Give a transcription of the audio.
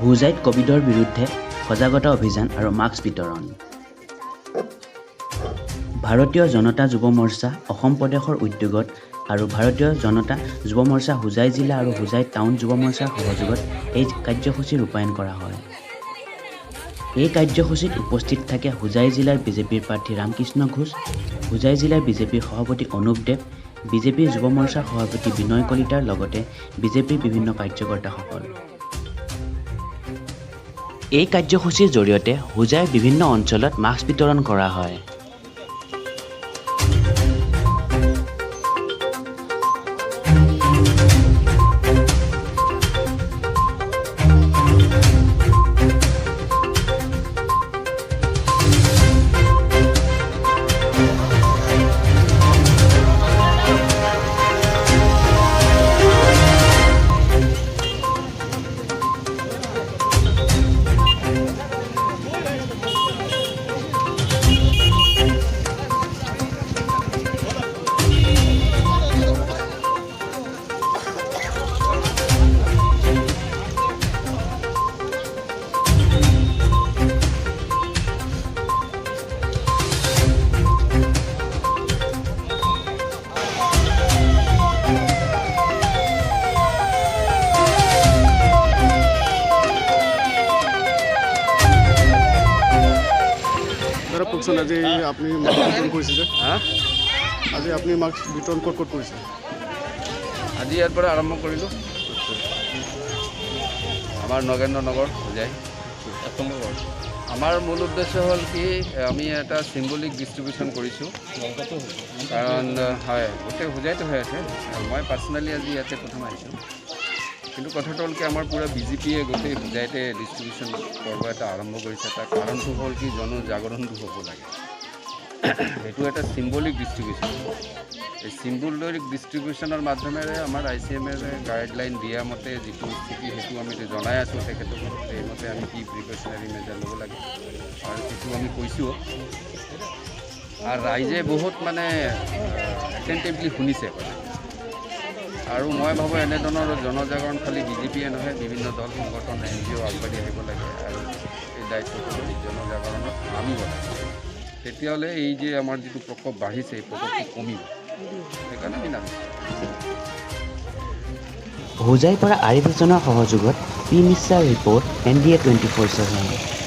হোজাইত কোভিডৰ বিৰুদ্ধে সজাগতা অভিযান আৰু মাস্ক বিতৰণ। ভাৰতীয় জনতা যুৱ মৰ্চা অসম প্ৰদেশৰ উদ্যোগত আৰু ভাৰতীয় জনতা যুৱ মৰ্চা হোজাই জিলা আৰু হোজাই টাউন যুৱ মৰ্চাৰ সহযোগত এই কাৰ্যসূচী ৰূপায়ণ কৰা হয়। এই কাৰ্যসূচীত উপস্থিত থাকে হোজাই জিলাৰ বিজেপিৰ প্ৰাৰ্থী ৰামকৃষ্ণ ঘোষ, হোজাই জিলাৰ বিজেপিৰ সভাপতি অনুপ দেৱ, বিজেপিৰ যুৱ মৰ্চাৰ সভাপতি বিনয় কলিতাৰ লগতে বিজেপিৰ বিভিন্ন কাৰ্যকৰ্তাসকল। এই কাৰ্যসূচীৰ জৰিয়তে হোজাইৰ বিভিন্ন অঞ্চলত মাস্ক বিতৰণ কৰা হয়। আজি আপুনি মাস্ক বিতৰণ কৰিছে যে আজি আপুনি মাস্ক বিতৰণ ক'ত কৰিছে? আজি ইয়াৰ পৰা আৰম্ভ কৰিলোঁ। আমাৰ নগেন্দ্ৰ নগৰ হোজাই। আমাৰ মূল উদ্দেশ্য হ'ল কি আমি এটা চিম্বলিক ডিষ্ট্ৰিবিউশ্যন কৰিছোঁ, কাৰণ হয় গোটেই হোজাইতে হৈ আছে। মই পাৰ্চনেলি আজি ইয়াতে প্ৰথম আহিছোঁ, কিন্তু কথাটো হ'ল কি আমাৰ পূৰা বিজেপিয়ে গোটেই হোজাইতে ডিষ্ট্ৰিবিউশ্যন কৰিব এটা আৰম্ভ কৰিছে। তাৰ কাৰণটো হ'ল কি জনজাগৰণটো হ'ব লাগে। সেইটো এটা চিম্বলিক ডিষ্ট্ৰিবিউশ্যন। এই চিম্বলিক ডিষ্ট্ৰিবিউশ্যনৰ মাধ্যমেৰে আমাৰ ICMৰ গাইডলাইন দিয়া মতে যিটো স্থিতি সেইটো আমি জনাই আছোঁ তেখেতসকলক, সেইমতে আমি কি প্ৰিকশ্যনাৰী মেজাৰ ল'ব লাগে আৰু সেইটো আমি কৈছোঁ। আৰু ৰাইজে বহুত এটেণ্টিভলি শুনিছে কথা। আৰু মই ভাবোঁ এনেধৰণৰ জনজাগৰণ খালী বিজেপিয়ে নহয়, বিভিন্ন দল সংগঠন NGO আগবাঢ়ি আহিব লাগে আৰু এই দায়িত্বটো জনজাগৰণত নামিব লাগে। তেতিয়াহ'লে এই যে আমাৰ যিটো প্ৰকোপ বাঢ়িছে এই প্ৰকোপটো কমিব, সেইকাৰণে আমি নামিছোঁ। হোজাইৰ পৰা আৰিফ হুছেইনৰ সহযোগত পি মিশ্ৰাৰ ৰিপৰ্ট NDA 24/7।